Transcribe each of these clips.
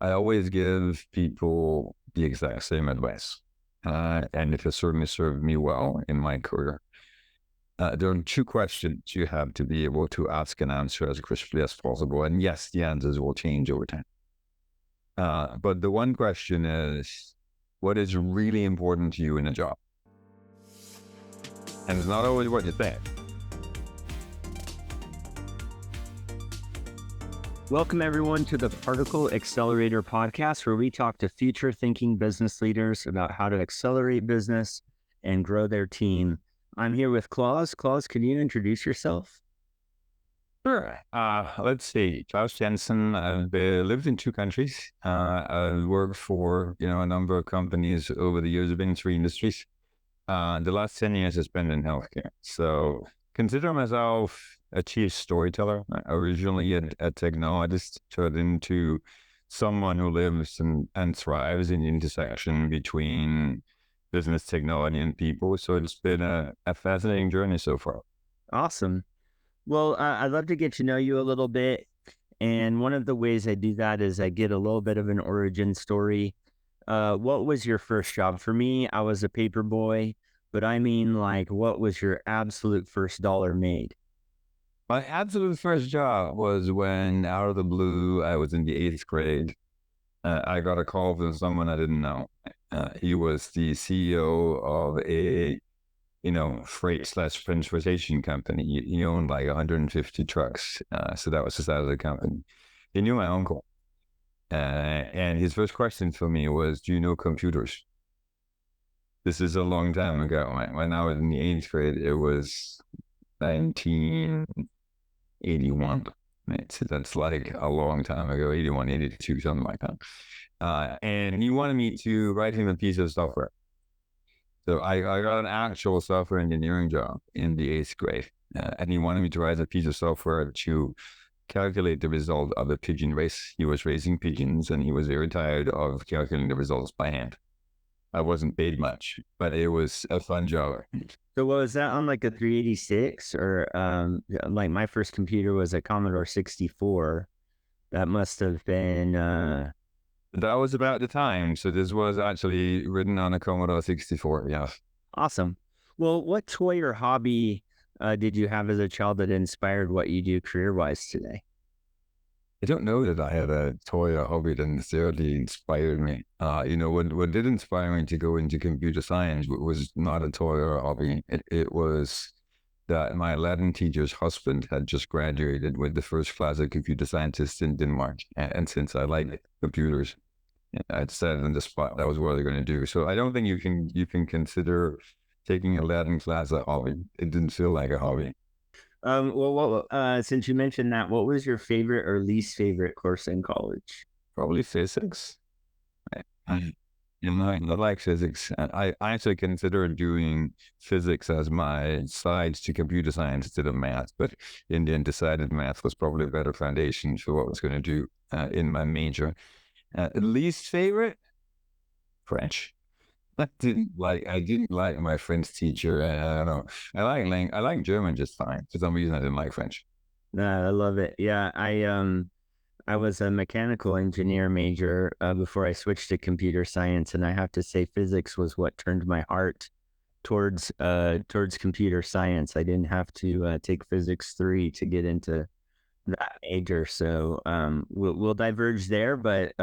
I always give people the exact same advice. And it has certainly served me well in my career. There are two questions you have to be able to ask and answer as crisply as possible. And yes, the answers will change over time. But the one question is, what is really important to you in a job? And it's not always what you think. Welcome, everyone, to the Particle Accelerator podcast, where we talk to future-thinking business leaders about how to accelerate business and grow their team. I'm here with Claus. Claus, can you introduce yourself? Sure. Let's see. Claus Jensen. I've lived in two countries. I've worked for a number of companies over the years. I've been in three industries. The last 10 years I spent in healthcare. So consider myself a chief storyteller. Originally a technologist, turned into someone who lives and thrives in the intersection between business, technology, and people. So it's been a fascinating journey so far. Awesome. Well, I'd love to get to know you a little bit. And one of the ways I do that is I get a little bit of an origin story. What was your first job? For me, I was a paper boy, but I mean, what was your absolute first dollar made? My absolute first job was when, out of the blue, I was in the 8th grade. I got a call from someone I didn't know. He was the CEO of a, freight/transportation company. He owned like 150 trucks. So that was the size of the company. He knew my uncle. And his first question for me was, do you know computers? This is a long time ago. When I was in the 8th grade, it was 1981. So that's like a long time ago, 81, 82, something like that. And he wanted me to write him a piece of software. So I got an actual software engineering job in the 8th grade. And he wanted me to write a piece of software to calculate the result of a pigeon race. He was raising pigeons and he was very tired of calculating the results by hand. I wasn't paid much, but it was a fun job. So what was that on, like a 386 or like my first computer was a Commodore 64. That must have been That was about the time. So this was actually written on a Commodore 64. Yeah. Awesome. Well, what toy or hobby did you have as a child that inspired what you do career-wise today? I don't know that I had a toy or hobby that necessarily inspired me. What did inspire me to go into computer science was not a toy or a hobby. It was that my Latin teacher's husband had just graduated with the first class of computer scientists in Denmark. And since I like computers, I decided on the spot that was what they're going to do. So I don't think you can consider taking a Latin class a hobby. It didn't feel like a hobby. Since you mentioned that, what was your favorite or least favorite course in college? Probably physics. I like physics. I actually considered doing physics as my side to computer science instead of math, but in the end decided math was probably a better foundation for what I was going to do in my major. Least favorite? French. I didn't like my French teacher. I don't know. I like German just fine. For some reason, I didn't like French. I love it. Yeah, I was a mechanical engineer major before I switched to computer science, and I have to say physics was what turned my heart towards computer science. I didn't have to take physics 3 to get into that major, so we'll diverge there, but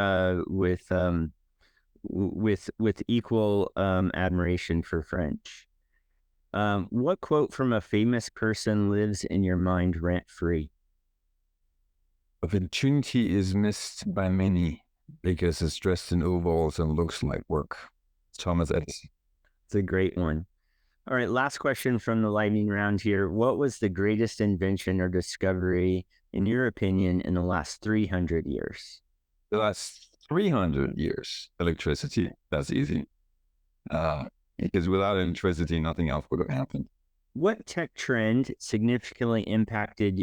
with equal admiration for French. What quote from a famous person lives in your mind rent-free? Opportunity is missed by many because it's dressed in overalls and looks like work. Thomas Edison. It's a great one. All right, last question from the lightning round here. What was the greatest invention or discovery, in your opinion, in the last 300 years? The last 300 years, electricity. That's easy. Because without electricity, nothing else would have happened. What tech trend significantly impacted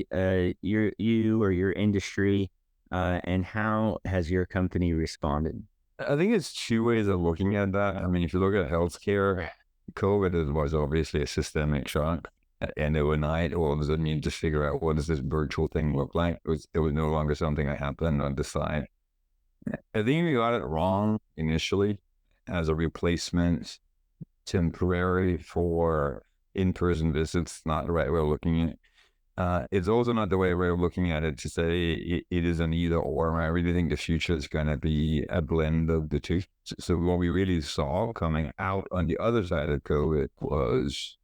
you or your industry, and how has your company responded? I think it's two ways of looking at that. I mean, if you look at healthcare, COVID was obviously a systemic shock. And overnight, all of a sudden, you need to figure out what does this virtual thing look like. It was no longer something that happened on the side. I think we got it wrong initially as a replacement temporary for in-person visits. Not the right way of looking at it. It's also not the way we're looking at it to say it is an either or. I really think the future is going to be a blend of the two. So what we really saw coming out on the other side of COVID was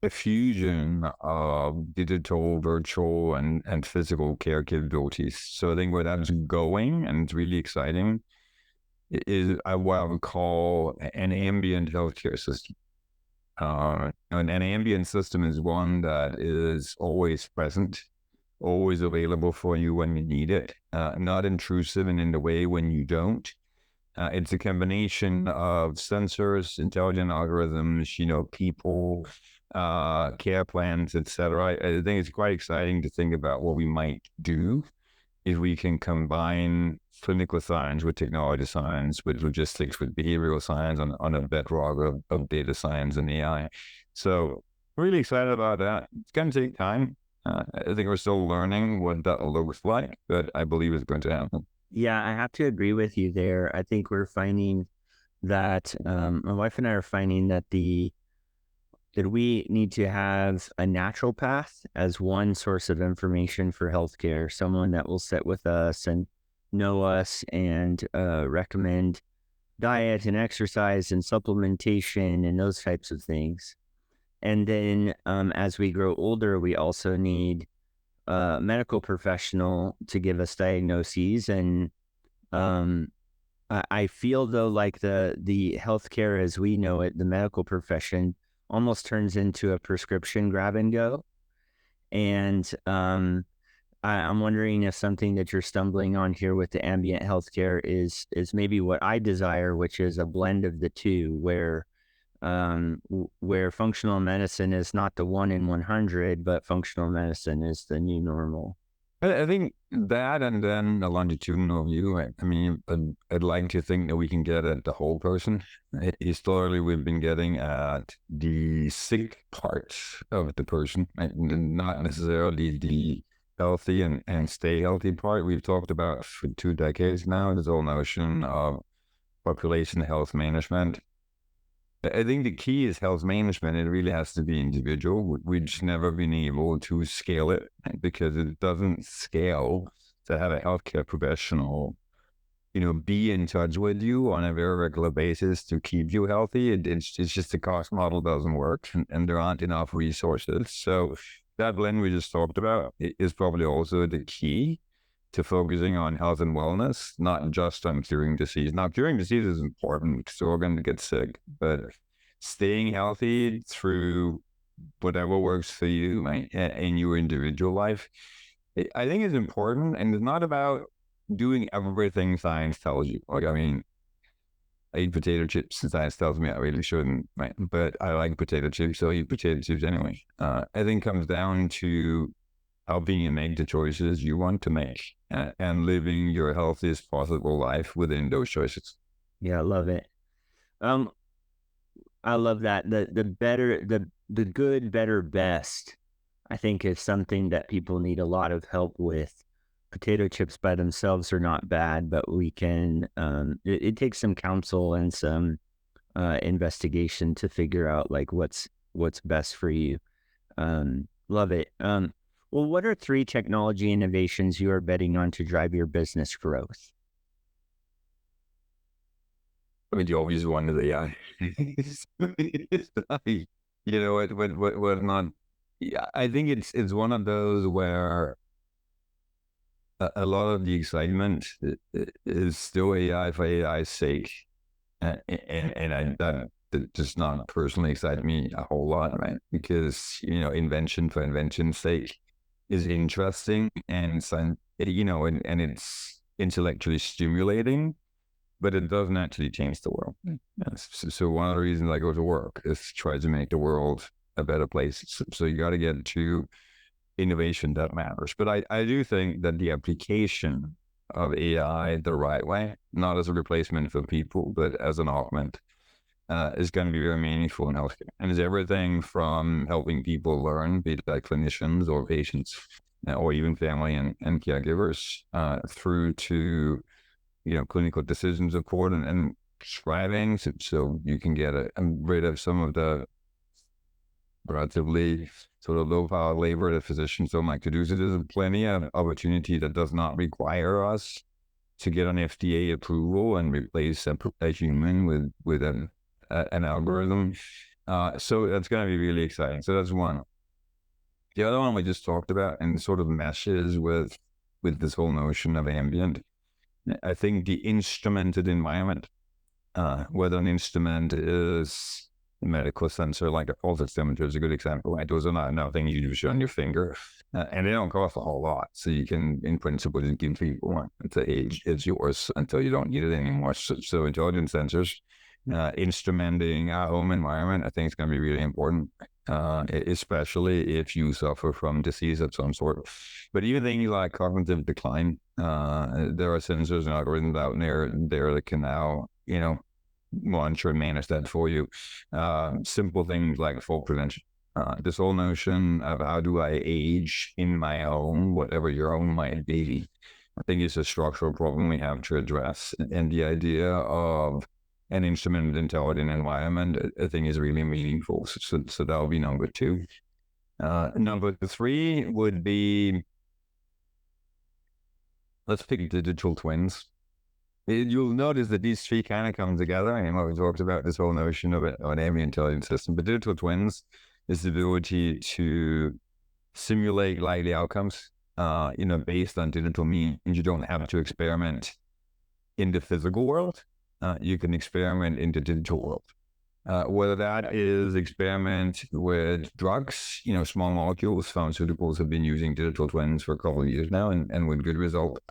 a fusion of digital, virtual, and physical care capabilities. So I think where that's going, and it's really exciting, is what I would call an ambient healthcare system. An ambient system is one that is always present, always available for you when you need it, not intrusive and in the way when you don't. It's a combination of sensors, intelligent algorithms, people, care plans, etc. I think it's quite exciting to think about what we might do if we can combine clinical science with technology science, with logistics, with behavioral science on a bedrock of data science and AI. So really excited about that. It's going to take time. I think we're still learning what that looks like, but I believe it's going to happen. Yeah, I have to agree with you there. I think we're finding that my wife and I are finding that that we need to have a natural path as one source of information for healthcare, someone that will sit with us and know us and recommend diet and exercise and supplementation and those types of things. And then as we grow older, we also need a medical professional to give us diagnoses. And I feel though like the healthcare as we know it, the medical profession almost turns into a prescription grab and go. And I'm wondering if something that you're stumbling on here with the ambient healthcare is maybe what I desire, which is a blend of the two, where functional medicine is not the 1 in 100, but functional medicine is the new normal. I think that, and then a longitudinal view. I mean, I'd like to think that we can get at the whole person. Historically, we've been getting at the sick part of the person, right? Not necessarily the healthy and stay healthy part. We've talked about for 2 decades now, this whole notion of population health management. I think the key is health management. It really has to be individual. We've just never been able to scale it because it doesn't scale to have a healthcare professional, be in touch with you on a very regular basis to keep you healthy. It's just the cost model doesn't work, and there aren't enough resources. So that blend we just talked about is probably also the key to focusing on health and wellness, not just on curing disease. Now, curing disease is important because we're going to get sick, but staying healthy through whatever works for you, right, in your individual life, I think is important. And it's not about doing everything science tells you. Like, I mean, I eat potato chips and science tells me I really shouldn't, right? But I like potato chips, so I eat potato chips anyway. I think it comes down to helping you make the choices you want to make and living your healthiest possible life within those choices. Yeah, I love it. I love that. The good, better, best, I think is something that people need a lot of help with. Potato chips by themselves are not bad, but we can, it takes some counsel and some investigation to figure out like what's best for you. Love it. Well, what are 3 technology innovations you are betting on to drive your business growth? I mean, the obvious one is AI. What not? Yeah, I think it's one of those where a lot of the excitement is still AI for AI's sake, and that does not personally excite me a whole lot, right? Because invention for invention's sake is interesting and and it's intellectually stimulating, but it doesn't actually change the world. Yes. So one of the reasons I go to work is to try to make the world a better place. So you got to get to innovation that matters. But I do think that the application of AI the right way, not as a replacement for people, but as an augment, is going to be very meaningful in healthcare. And it's everything from helping people learn, be it like clinicians or patients, or even family and caregivers, through to clinical decision support and prescribing, so you can get rid of some of the relatively sort of low power labor that physicians don't like to do. So there's plenty of opportunity that does not require us to get an FDA approval and replace a human with an algorithm. So that's going to be really exciting. So that's one. The other one we just talked about and sort of meshes with this whole notion of ambient. I think the instrumented environment, whether an instrument is a medical sensor like a pulse oximeter is a good example. Right? Those are not things you use on your finger, and they don't cost a whole lot. So you can, in principle, just give people one and say, it's yours until you don't need it anymore. So intelligent sensors, instrumenting our home environment, I think it's going to be really important, especially if you suffer from disease of some sort. But even things like cognitive decline, there are sensors and algorithms out there that can now, monitor and manage that for you. Simple things like fall prevention. This whole notion of how do I age in my home, whatever your home might be, I think it's a structural problem we have to address. And the idea of an instrumented intelligent environment, I think, is really meaningful. So that'll be number two. Number three would be, let's pick digital twins. You'll notice that these three kind of come together. I know we talked about this whole notion of an ambient intelligence system, but digital twins is the ability to simulate likely outcomes, based on digital means. You don't have to experiment in the physical world. You can experiment in the digital world. Whether that is experiment with drugs, small molecules, pharmaceuticals have been using digital twins for a couple of years now and with good result.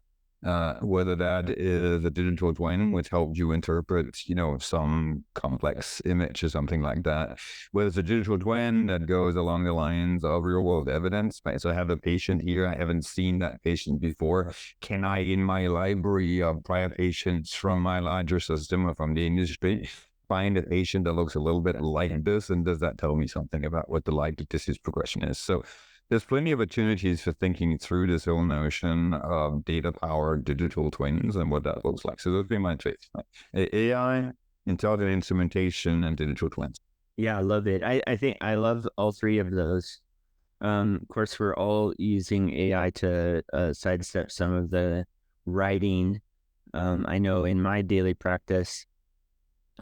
Whether that is a digital twin, which helps you interpret, some complex image or something like that. Whether it's a digital twin that goes along the lines of real world evidence, right? So I have a patient here. I haven't seen that patient before. Can I, in my library of prior patients from my larger system or from the industry, find a patient that looks a little bit like this? And does that tell me something about what the likely disease progression is? So there's plenty of opportunities for thinking through this whole notion of data-powered digital twins and what that looks like. So those would be my traits: AI, intelligent instrumentation, and digital twins. Yeah, I love it. I think I love all three of those. Of course, we're all using AI to sidestep some of the writing. I know in my daily practice,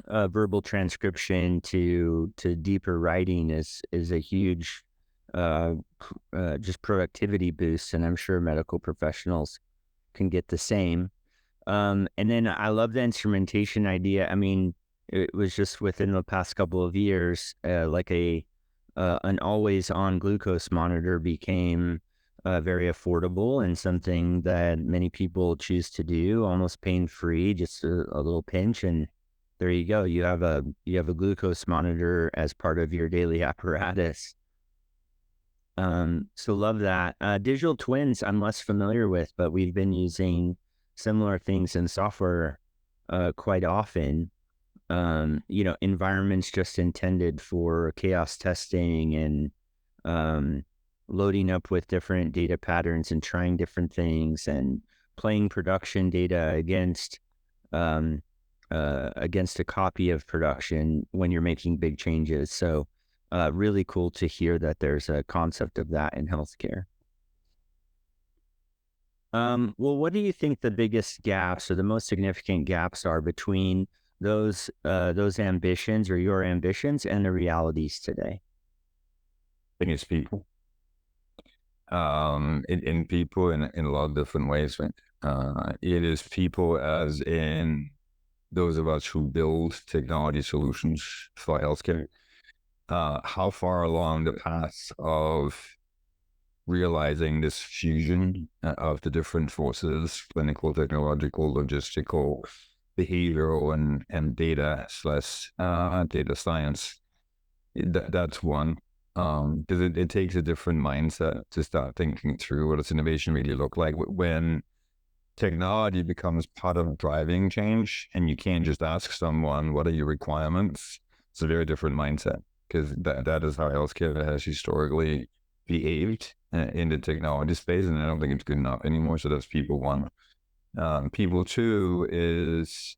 verbal transcription to deeper writing is a huge just productivity boost, and I'm sure medical professionals can get the same. And then I love the instrumentation idea. I mean, it was just within the past couple of years, like an always on glucose monitor became very affordable and something that many people choose to do, almost pain free, just a little pinch, and there you go. You have a glucose monitor as part of your daily apparatus. So love that. Digital twins I'm less familiar with, but we've been using similar things in software quite often. Environments just intended for chaos testing and loading up with different data patterns and trying different things and playing production data against a copy of production when you're making big changes. So really cool to hear that there's a concept of that in healthcare. Well, what do you think the biggest gaps or the most significant gaps are between those ambitions or your ambitions and the realities today? I think it's people. In people in a lot of different ways. Right? It is people as in those of us who build technology solutions for healthcare. How far along the path of realizing this fusion of the different forces, clinical, technological, logistical, behavioral, and data / data science. That's one. Because it takes a different mindset to start thinking through what does innovation really look like when technology becomes part of driving change, and you can't just ask someone, what are your requirements? It's a very different mindset, because that is how healthcare has historically behaved in the technology space, and I don't think it's good enough anymore. So that's people one. People two is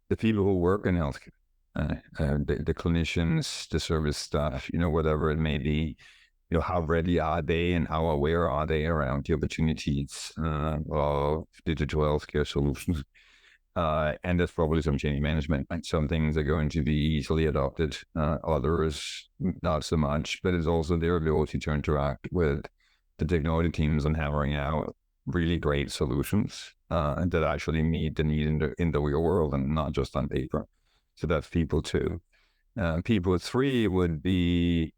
the people who work in healthcare, the clinicians, the service staff, whatever it may be. How ready are they and how aware are they around the opportunities of digital healthcare solutions? And there's probably some change management. Right? Some things are going to be easily adopted, others not so much, but it's also their ability to interact with the technology teams and hammering out really great solutions that actually meet the need in the real world and not just on paper. So that's people two. People three would be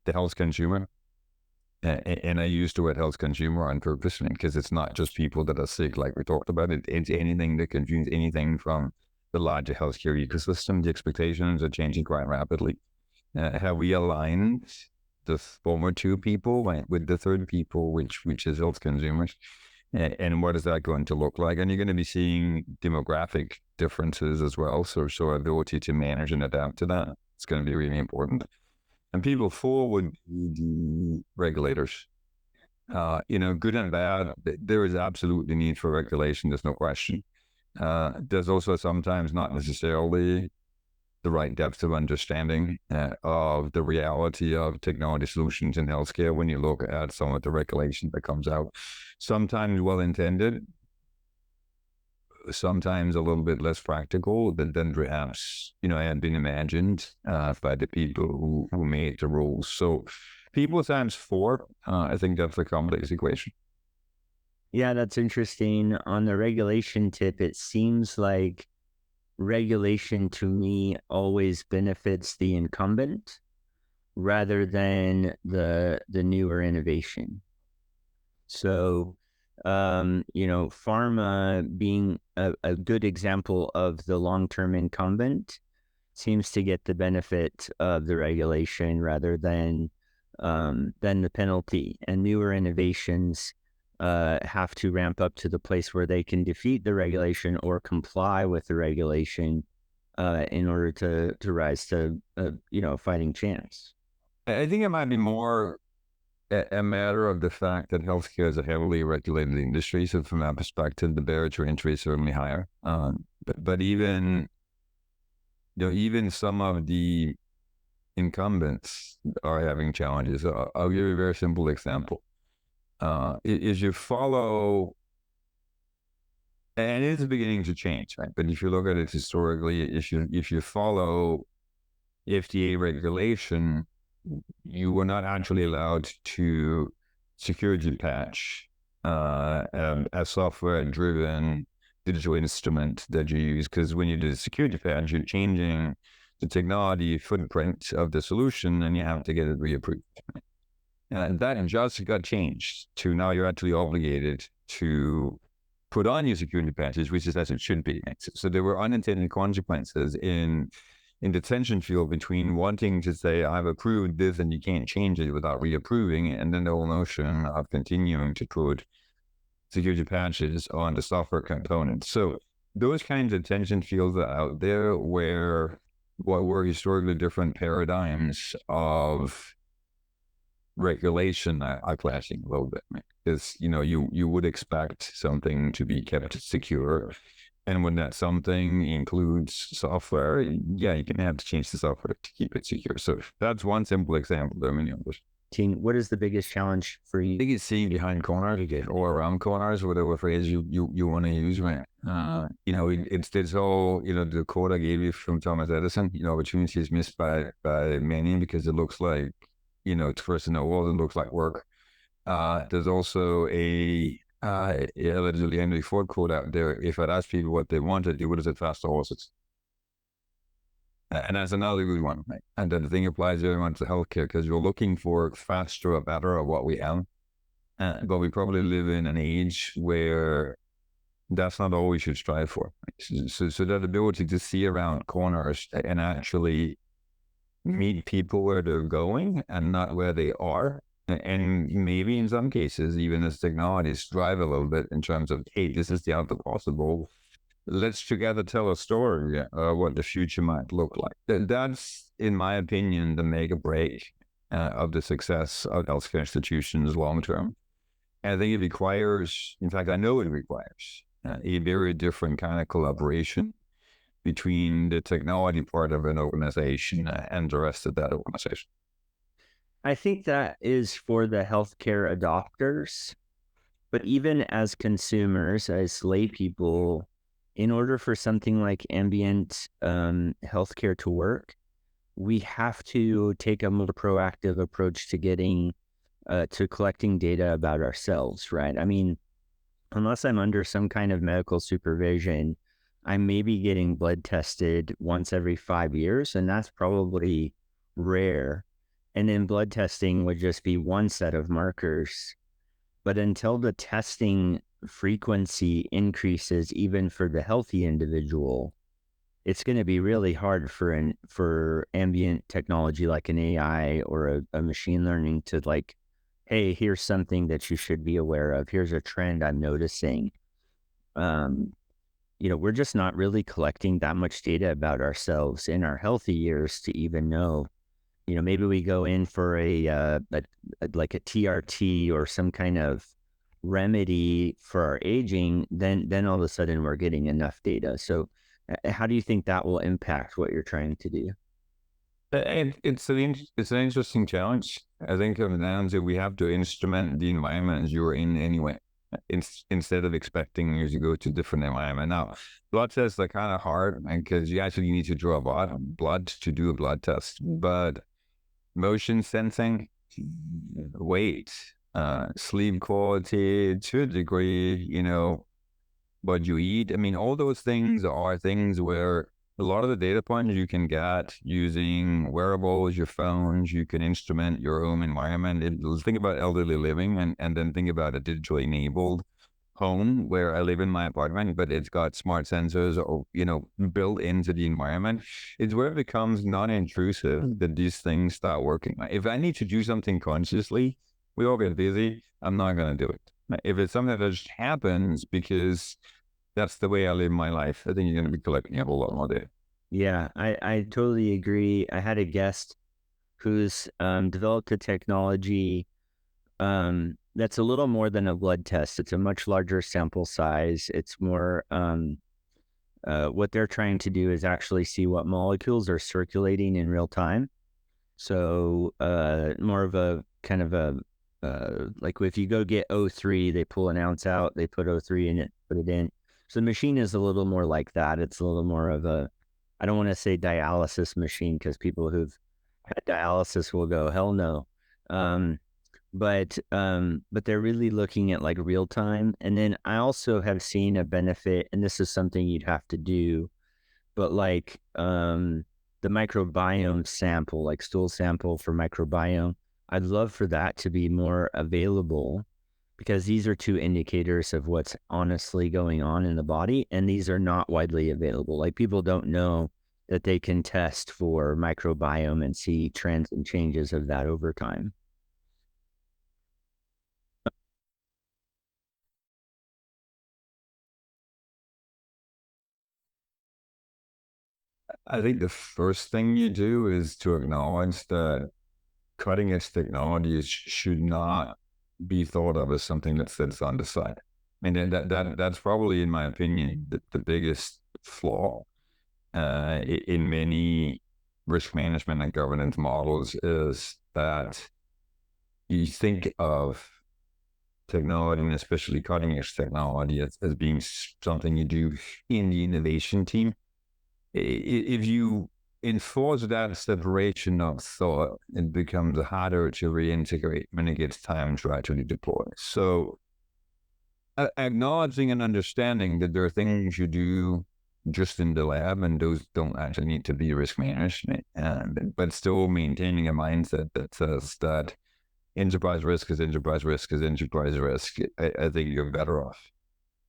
the health consumer. And I use the word health consumer on purpose because it's not just people that are sick, like we talked about. It's anything that consumes anything from the larger healthcare ecosystem. The expectations are changing quite rapidly. Have we aligned the former two people with the third people, which is health consumers? And what is that going to look like? And you're going to be seeing demographic differences as well. So ability to manage and adapt to that, it's going to be really important. And people four would be the regulators. Good and bad. There is absolutely need for regulation. There's no question. There's also sometimes not necessarily the right depth of understanding of the reality of technology solutions in healthcare when you look at some of the regulation that comes out. Sometimes well-intended, sometimes a little bit less practical than perhaps, had been imagined by the people who made the rules. So people times four, I think that's a complex equation. Yeah, that's interesting. On the regulation tip, it seems like regulation to me always benefits the incumbent rather than the newer innovation. So, pharma being a good example of the long-term incumbent seems to get the benefit of the regulation rather than the penalty. And newer innovations have to ramp up to the place where they can defeat the regulation or comply with the regulation in order to rise to a fighting chance. I think it might be more a matter of the fact that healthcare is a heavily regulated industry. So from that perspective, the barrier to entry is certainly higher. But even some of the incumbents are having challenges. I'll give you a very simple example. Is you follow, and it's beginning to change, right? But if you look at it historically, if you follow FDA regulation, you were not actually allowed to security patch a software-driven digital instrument that you use, because when you do the security patch, you're changing the technology footprint of the solution, and you have to get it reapproved. And that just got changed to now you're actually obligated to put on your security patches, which is as it should be. So there were unintended consequences in the tension field between wanting to say, I've approved this and you can't change it without reapproving, and then the whole notion of continuing to put security patches on the software components. So those kinds of tension fields are out there where what were historically different paradigms of regulation are clashing a little bit. Because, you would expect something to be kept secure. And when that something includes software, yeah, you can have to change the software to keep it secure. So that's one simple example. There are many others. What is the biggest challenge for you? I think it's seeing behind corners or around corners, whatever phrase you want to use, right? It's this whole, the quote I gave you from Thomas Edison, opportunity is missed by many because it looks like, it's first in the world, it looks like work. There's also a allegedly Henry Ford quote out there. If I'd asked people what they wanted, they would have said faster horses. And that's another good one, right? And then the thing applies very much to healthcare because you're looking for faster or better of what we have. But we probably live in an age where that's not all we should strive for. Right? So that ability to see around corners and actually meet people where they're going and not where they are. And maybe in some cases, even as technologies drive a little bit in terms of, hey, this is the art of possible. Let's together tell a story what the future might look like. That's, in my opinion, the make or break of the success of healthcare institutions long term. And I think it requires, in fact, I know it requires a very different kind of collaboration between the technology part of an organization and the rest of that organization. I think that is for the healthcare adopters, but even as consumers, as lay people, in order for something like ambient healthcare to work, we have to take a more proactive approach to getting to collecting data about ourselves, right? I mean, unless I'm under some kind of medical supervision, I may be getting blood tested once every 5 years, and that's probably rare. And then blood testing would just be one set of markers. But until the testing frequency increases, even for the healthy individual, it's going to be really hard for ambient technology like an AI or a machine learning to like, hey, here's something that you should be aware of. Here's a trend I'm noticing. Um, we're just not really collecting that much data about ourselves in our healthy years to even know. Maybe we go in for like a TRT or some kind of remedy for our aging, then all of a sudden we're getting enough data. So how do you think that will impact what you're trying to do? And it's an interesting challenge. I think now that we have to instrument the environment you're in anyway, instead of expecting you to go to different environment. Now, blood tests are kind of hard because you actually need to draw blood to do a blood test, but motion sensing, weight, sleep quality to a degree, what you eat. I mean, all those things are things where a lot of the data points you can get using wearables, your phones, you can instrument your home environment. Think about elderly living and then think about a digitally enabled home where I live in my apartment, but it's got smart sensors or, built into the environment. It's where it becomes non-intrusive that these things start working. If I need to do something consciously, we all get busy. I'm not going to do it. If it's something that just happens because that's the way I live my life, I think you're going to be collecting a whole lot more data. Yeah, I totally agree. I had a guest who's developed a technology that's a little more than a blood test. It's a much larger sample size. It's more what they're trying to do is actually see what molecules are circulating in real time. So more of a kind of a like if you go get O3, they pull an ounce out, they put O3 in it, put it in. So the machine is a little more like that. It's a little more of a, I don't want to say dialysis machine because people who've had dialysis will go, hell no. But they're really looking at like real time. And then I also have seen a benefit, and this is something you'd have to do, but like the microbiome sample, like stool sample for microbiome, I'd love for that to be more available because these are two indicators of what's honestly going on in the body. And these are not widely available. Like people don't know that they can test for microbiome and see trends and changes of that over time. I think the first thing you do is to acknowledge that cutting edge technologies should not be thought of as something that sits on the side. I mean, that's probably, in my opinion, the biggest flaw in many risk management and governance models is that you think of technology, and especially cutting edge technology, as being something you do in the innovation team. If you enforce that separation of thought, it becomes harder to reintegrate when it gets time to actually deploy. So acknowledging and understanding that there are things you do just in the lab and those don't actually need to be risk management, but still maintaining a mindset that says that enterprise risk is enterprise risk is enterprise risk. I think you're better off.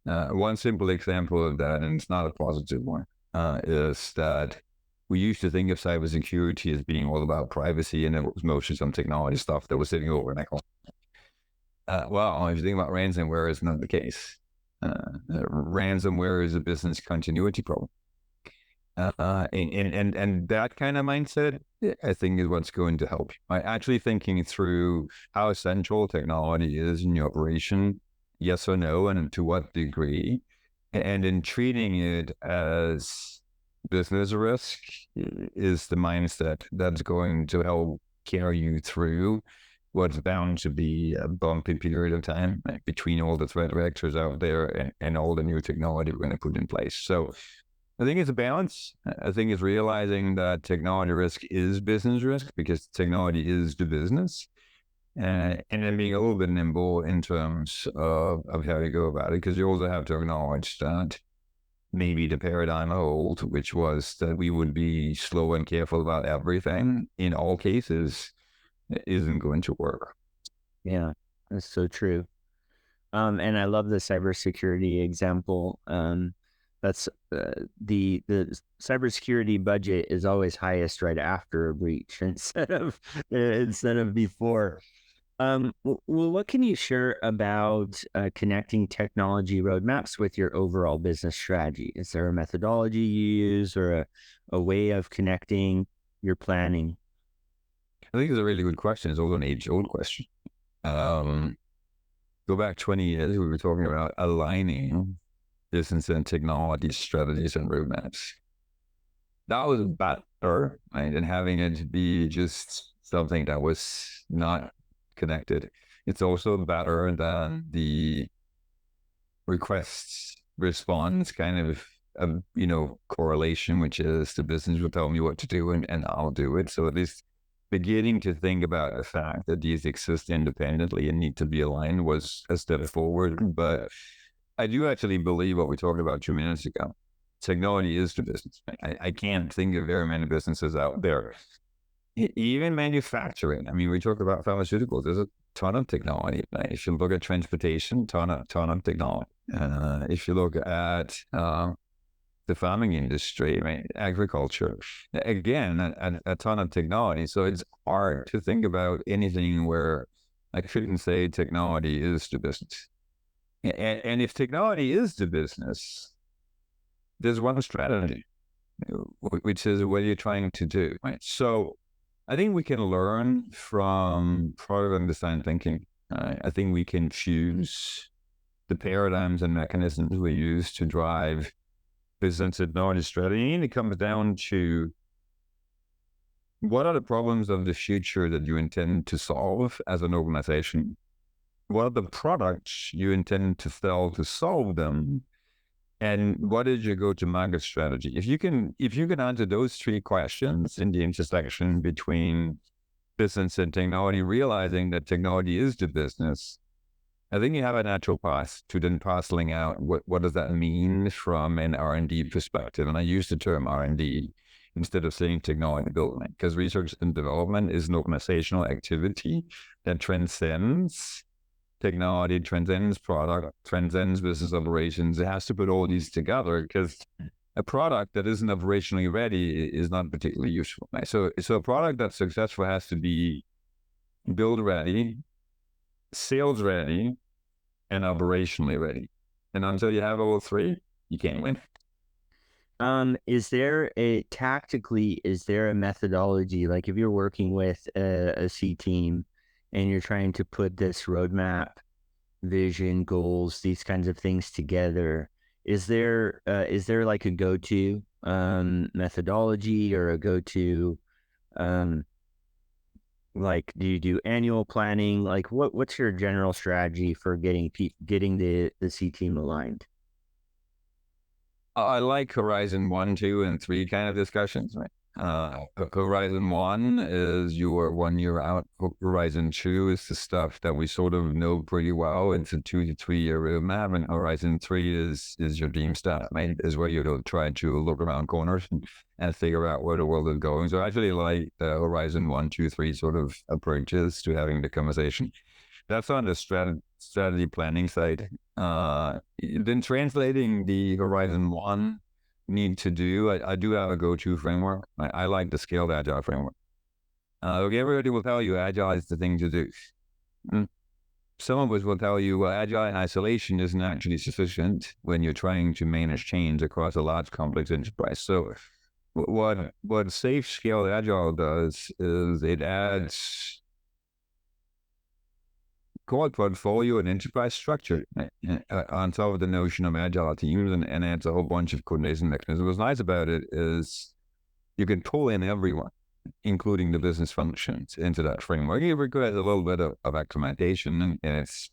One simple example of that, and it's not a positive one, is that we used to think of cybersecurity as being all about privacy, and it was mostly some technology stuff that was sitting over in that. Well, if you think about ransomware, it's not the case. Ransomware is a business continuity problem. And that kind of mindset, I think, is what's going to help you. Actually thinking through how essential technology is in your operation, yes or no, and to what degree, and in treating it as business risk is the mindset that's going to help carry you through what's bound to be a bumpy period of time, right, between all the threat vectors out there and all the new technology we're going to put in place. So I think it's a balance. I think it's realizing that technology risk is business risk because technology is the business. And then being a little bit nimble in terms of how you go about it, because you also have to acknowledge that maybe the paradigm old, which was that we would be slow and careful about everything in all cases, isn't going to work. Yeah, that's so true. And I love the cybersecurity example. That's the cybersecurity budget is always highest right after a breach instead of before. Well, what can you share about connecting technology roadmaps with your overall business strategy? Is there a methodology you use or a way of connecting your planning? I think it's a really good question. It's also an age-old question. Go back 20 years, we were talking about aligning business and technology strategies and roadmaps. That was better, right? And having it be just something that was not connected. It's also better than the requests response kind of correlation, which is the business will tell me what to do and I'll do it. So at least beginning to think about the fact that these exist independently and need to be aligned was a step forward. But I do actually believe what we talked about 2 minutes ago. Technology is the business. I can't think of very many businesses out there. Even manufacturing. I mean, we talk about pharmaceuticals. There's a ton of technology. Right? If you look at transportation, ton of technology. If you look at the farming industry, right? Agriculture, again, a ton of technology. So it's hard to think about anything where I couldn't say technology is the business. And if technology is the business, there's one strategy, which is what you're trying to do, right? So I think we can learn from product and design thinking. I think we can fuse the paradigms and mechanisms we use to drive business and technology strategy. And it comes down to what are the problems of the future that you intend to solve as an organization? What are the products you intend to sell to solve them? And what is your go-to-market strategy? If you can answer those three questions in the intersection between business and technology, realizing that technology is the business, I think you have a natural path to then parceling out what does that mean from an R&D perspective. And I use the term R&D instead of saying technology development, because research and development is an organizational activity that transcends technology, transcends product, transcends business operations. It has to put all these together because a product that isn't operationally ready is not particularly useful. Right? So a product that's successful has to be build ready, sales ready, and operationally ready. And until you have all three, you can't win. Is there a methodology, like if you're working with a C team and you're trying to put this roadmap, vision, goals, these kinds of things together, is there like a go-to methodology or a go-to like do you do annual planning? Like what's your general strategy for getting the C team aligned? I like Horizon 1, 2, and 3 kind of discussions. Right? Horizon 1 is you are 1 year out. Horizon 2 is the stuff that we sort of know pretty well. It's a 2 to 3 year roadmap. And Horizon 3 is your dream stuff, right? Is where you try to look around corners and figure out where the world is going. So I actually like the Horizon 1, 2, 3 sort of approaches to having the conversation. That's on the strategy planning side. Then translating the Horizon 1 need to do, I do have a go-to framework. I like the scaled agile framework. Everybody will tell you agile is the thing to do. Some of us will tell you, well, agile in isolation isn't actually sufficient when you're trying to manage change across a large complex enterprise. So what safe scale agile does is it adds core portfolio and enterprise structure on top of the notion of agile teams, and adds a whole bunch of coordination mechanisms. What's nice about it is you can pull in everyone, including the business functions, into that framework. It requires a little bit of acclimatation, and it's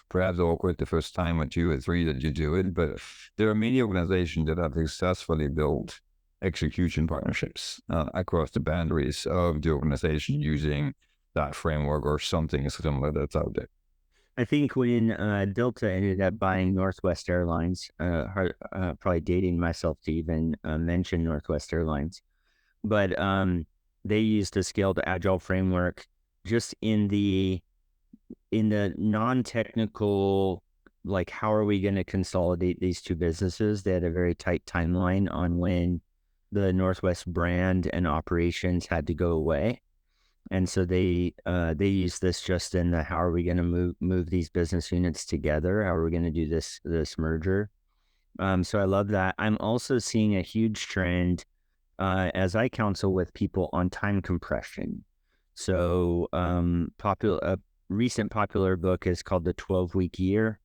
perhaps awkward the first time or two or three that you do it, but there are many organizations that have successfully built execution partnerships across the boundaries of the organization using that framework or something similar that's out there. I think when Delta ended up buying Northwest Airlines, probably dating myself to even mention Northwest Airlines, but they used a scaled agile framework just in the non-technical, like how are we going to consolidate these two businesses? They had a very tight timeline on when the Northwest brand and operations had to go away. And so they use this just in the how are we going to move these business units together? How are we going to do this merger? So I love that. I'm also seeing a huge trend as I counsel with people on time compression. So a recent popular book is called The 12-Week Year,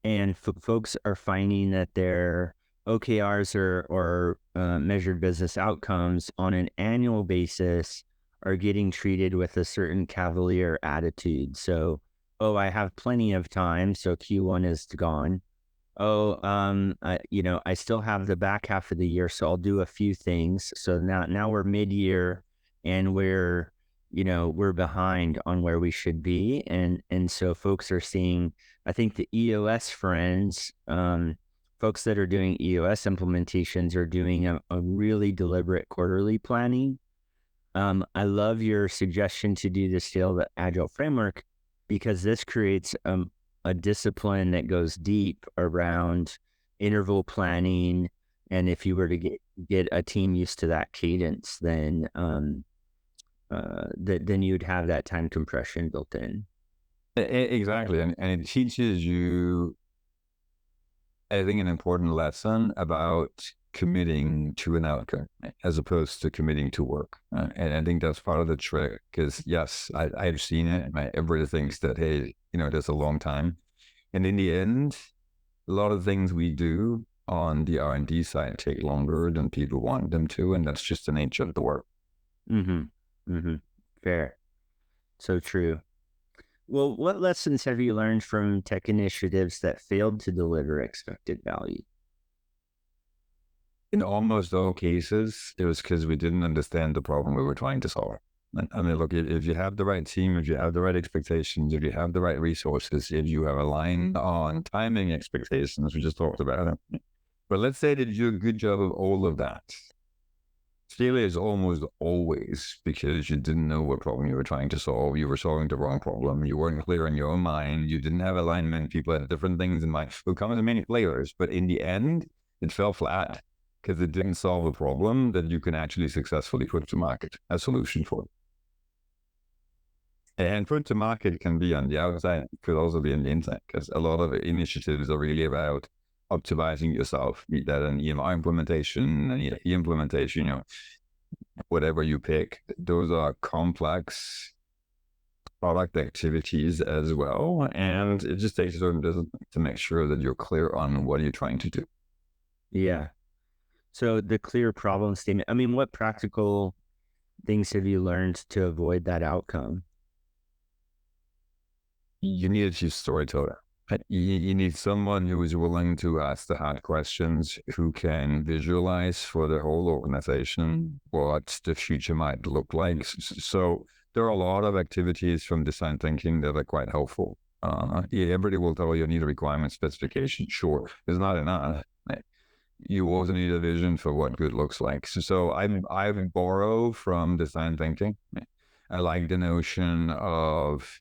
and folks are finding that their OKRs or measured business outcomes on an annual basis are getting treated with a certain cavalier attitude. So, oh, I have plenty of time, so Q1 is gone. Oh, I still have the back half of the year, so I'll do a few things. So now we're mid-year, and we're behind on where we should be, and so folks are seeing. I think the EOS friends, folks that are doing EOS implementations, are doing a really deliberate quarterly planning. I love your suggestion to do the scaled agile framework, because this creates a discipline that goes deep around interval planning. And if you were to get a team used to that cadence, then you'd have that time compression built in. Exactly, and it teaches you, I think, an important lesson about committing to an outcome as opposed to committing to work. And I think that's part of the trick, because yes, I've seen it. Everybody thinks that, hey, there's a long time. And in the end, a lot of things we do on the R&D side take longer than people want them to. And that's just the nature of the work. Fair. So true. Well, what lessons have you learned from tech initiatives that failed to deliver expected value? In almost all cases, it was because we didn't understand the problem we were trying to solve. I mean, look, if you have the right team, if you have the right expectations, if you have the right resources, if you have aligned on timing expectations, we just talked about it. But let's say that you do a good job of all of that. Failure is almost always because you didn't know what problem you were trying to solve. You were solving the wrong problem. You weren't clear in your own mind. You didn't have alignment. People had different things in mind. It will come as many flavors, but in the end, it fell flat because it didn't solve a problem that you can actually successfully put to market a solution for. And put to market can be on the outside, it could also be on the inside, because a lot of initiatives are really about optimizing yourself, be that an EMR implementation, an ERP implementation, whatever you pick. Those are complex product activities as well. And it just takes a certain discipline to make sure that you're clear on what you're trying to do. Yeah. So the clear problem statement, I mean, what practical things have you learned to avoid that outcome? You need a chief storyteller. You need someone who is willing to ask the hard questions, who can visualize for the whole organization what the future might look like. So there are a lot of activities from design thinking that are quite helpful. Everybody will tell you need a requirement specification. Sure, it's not enough. You also need a vision for what good looks like. So I borrow from design thinking. I like the notion of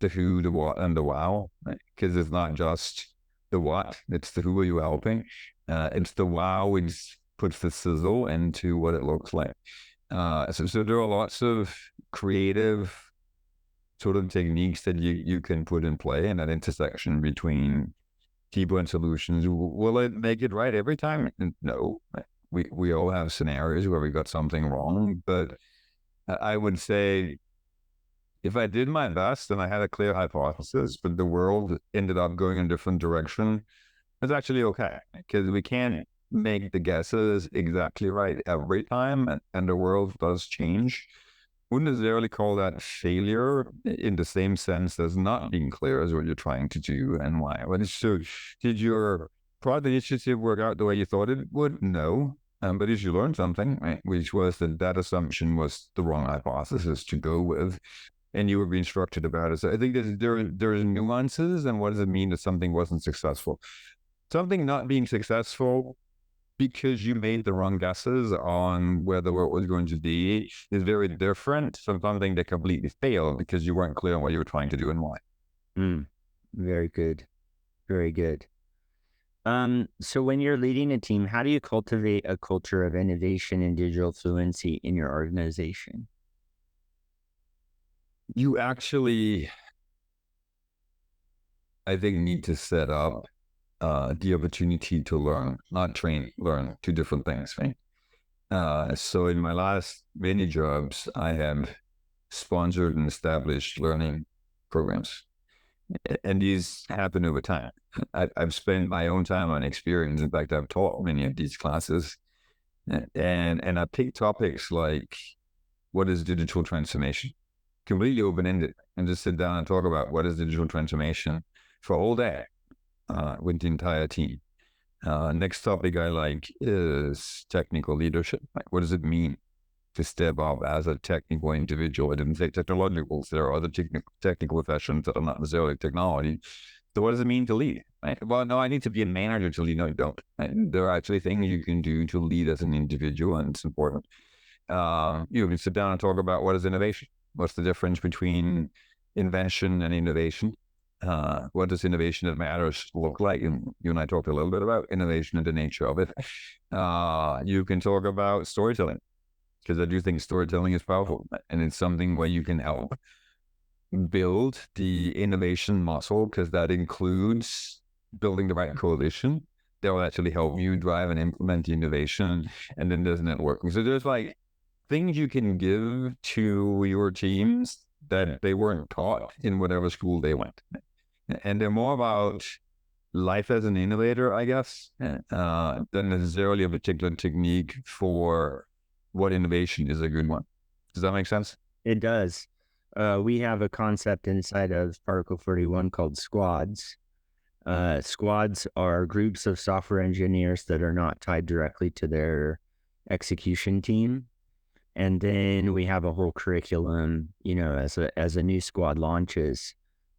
the who, the what, and the wow, because it's not just the what, it's the who are you helping. It's the wow which puts the sizzle into what it looks like. So there are lots of creative sort of techniques that you can put in play, and that intersection between people and solutions. Will it make it right every time? No. we all have scenarios where we got something wrong, but I would say if I did my best and I had a clear hypothesis, but the world ended up going in a different direction, it's actually okay, because we can't make the guesses exactly right every time, and the world does change. Wouldn't necessarily call that failure in the same sense as not being clear as what you're trying to do and why. But so, did your product initiative work out the way you thought it would? No. But did you learn something, right? Which was that assumption was the wrong hypothesis to go with, and you were being instructed about it. So I think there's nuances, and what does it mean that something wasn't successful? Something not being successful because you made the wrong guesses on where the world was going to be is very different from something that completely failed because you weren't clear on what you were trying to do and why. Very good. Very good. So when you're leading a team, how do you cultivate a culture of innovation and digital fluency in your organization? You actually, I think, need to set up the opportunity to learn, not train, learn, two different things, right? So in my last many jobs, I have sponsored and established learning programs, and these happen over time. I've spent my own time on experience. In fact, I've taught many of these classes, and I pick topics like what is digital transformation, completely open-ended, and just sit down and talk about what is digital transformation for a whole day with the entire team. Next topic I like is technical leadership. Like, what does it mean to step up as a technical individual? I didn't say technological. There are other technical professions that are not necessarily technology. So what does it mean to lead? Right? Well, no, I need to be a manager to lead. No, you don't. Right? There are actually things you can do to lead as an individual, and it's important. You can sit down and talk about what is innovation. What's the difference between invention and innovation? What does innovation that matters look like? And you and I talked a little bit about innovation and the nature of it. You can talk about storytelling, because I do think storytelling is powerful, and it's something where you can help build the innovation muscle, because that includes building the right coalition that will actually help you drive and implement the innovation. And then there's networking. So there's like things you can give to your teams that they weren't taught in whatever school they went. And they're more about life as an innovator, I guess, than necessarily a particular technique for what innovation is a good one. Does that make sense? It does. We have a concept inside of Particle 41 called squads. Squads are groups of software engineers that are not tied directly to their execution team. And then we have a whole curriculum, as a new squad launches,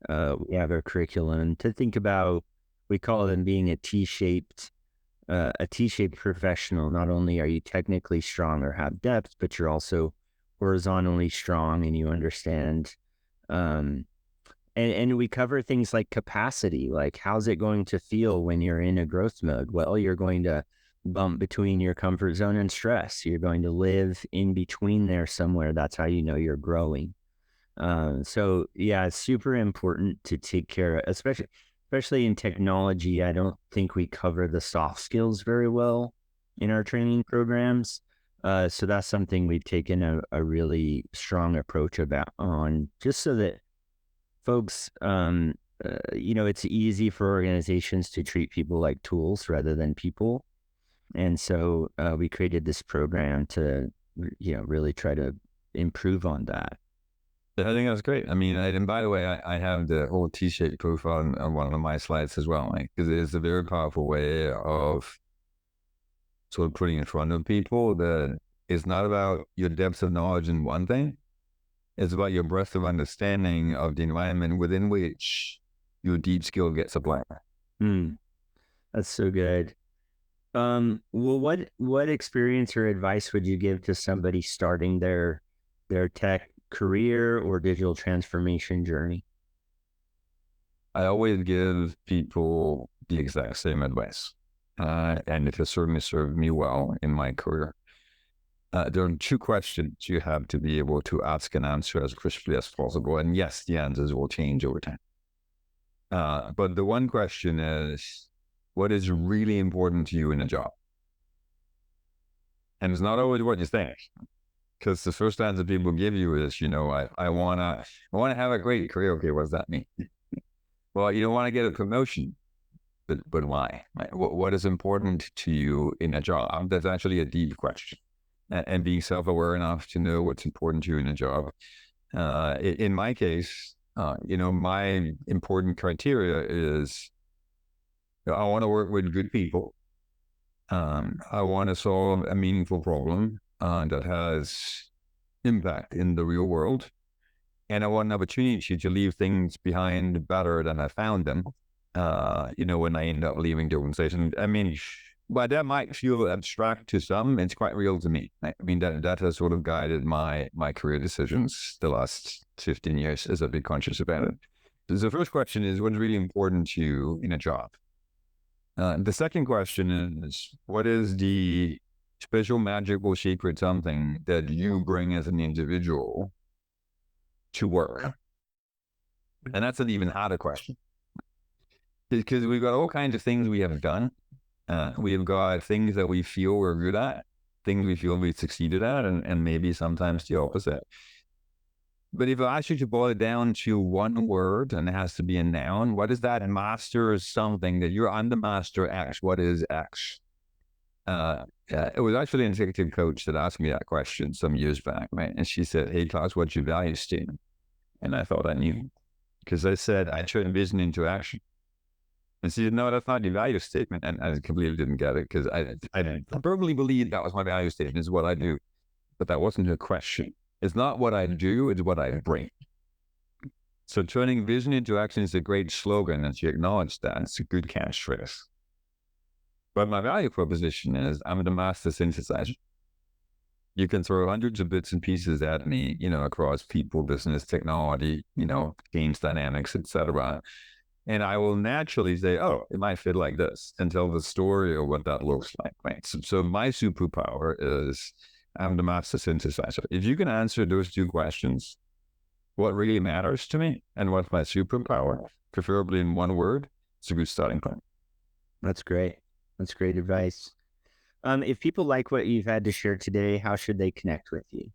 we have a curriculum to think about. We call them being a T-shaped professional. Not only are you technically strong or have depth, but you're also horizontally strong and you understand. And we cover things like capacity, like how's it going to feel when you're in a growth mode? Well, you're going to bump between your comfort zone and stress. You're going to live in between there somewhere. That's how you know you're growing. So yeah, it's super important to take care of, especially in technology. I don't think we cover the soft skills very well in our training programs. So that's something we've taken a really strong approach on, just so that folks, it's easy for organizations to treat people like tools rather than people. And so we created this program to, really try to improve on that. I think that's great. I mean, and by the way, I have the whole T-shaped profile on one of my slides as well, because it is a very powerful way of sort of putting in front of people that it's not about your depth of knowledge in one thing. It's about your breadth of understanding of the environment within which your deep skill gets applied. That's so good. Well, what experience or advice would you give to somebody starting their tech career or digital transformation journey? I always give people the exact same advice, and it has certainly served me well in my career. There are two questions you have to be able to ask and answer as crisply as possible. And yes, the answers will change over time. But the one question is, what is really important to you in a job? And it's not always what you think. Because the first answer people give you is, I wanna have a great career. Okay, what does that mean? Well, you don't want to get a promotion, but why? Right? What is important to you in a job? That's actually a deep question. And being self-aware enough to know what's important to you in a job. In my case, my important criteria is I want to work with good people. I want to solve a meaningful problem that has impact in the real world. And I want an opportunity to leave things behind better than I found them, when I end up leaving the organization. I mean, but that might feel abstract to some. It's quite real to me. I mean, that has sort of guided my career decisions the last 15 years as I've been conscious about it. So the first question is, what's really important to you in a job? The second question is, what is the special, magical, secret something that you bring as an individual to work? And that's an even harder question, because we've got all kinds of things we have done. We've got things that we feel we're good at, things we feel we succeeded at, and maybe sometimes the opposite. But if I ask you to boil it down to one word, and it has to be a noun, what is that master something that I'm the master X? What is X? It was actually an executive coach that asked me that question some years back, right? And she said, "Hey, Claus, what's your value statement?" And I thought I knew, because I said, I turn vision into action. And she said, "No, that's not your value statement." And I completely didn't get it, because I firmly believed that was my value statement, is what I do. But that wasn't her question. It's not what I do, it's what I bring. So turning vision into action is a great slogan, and she acknowledged that. It's a good catchphrase. But my value proposition is, I'm the master synthesizer. You can throw hundreds of bits and pieces at me, across people, business, technology, games dynamics, etc. And I will naturally say, oh, it might fit like this, and tell the story of what that looks like, right? So my superpower is, I'm the master synthesizer. If you can answer those two questions, what really matters to me and what's my superpower, preferably in one word, it's a good starting point. That's great. That's great advice. If people like what you've had to share today, how should they connect with you?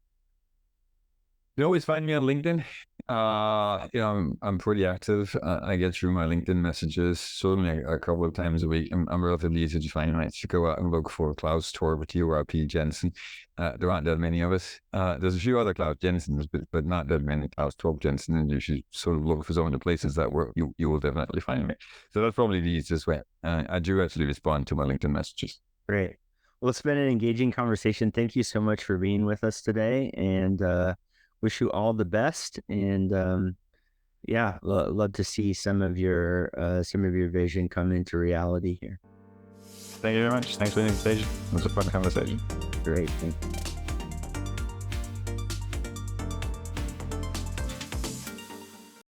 You always find me on LinkedIn. I'm pretty active. I get through my LinkedIn messages certainly a couple of times a week. I'm relatively easy to find. Right? You go out and look for Claus Torp Jensen. There aren't that many of us. There's a few other Claus Jensens, but not that many Claus Torp Jensen. And you should sort of look for some of the places that work. You will definitely find me. So that's probably the easiest way. I do actually respond to my LinkedIn messages. Great. Well, it's been an engaging conversation. Thank you so much for being with us today, and wish you all the best. And love to see some of your vision come into reality here. Thank you very much. Thanks for the invitation. It was a fun conversation. Great. Thank you.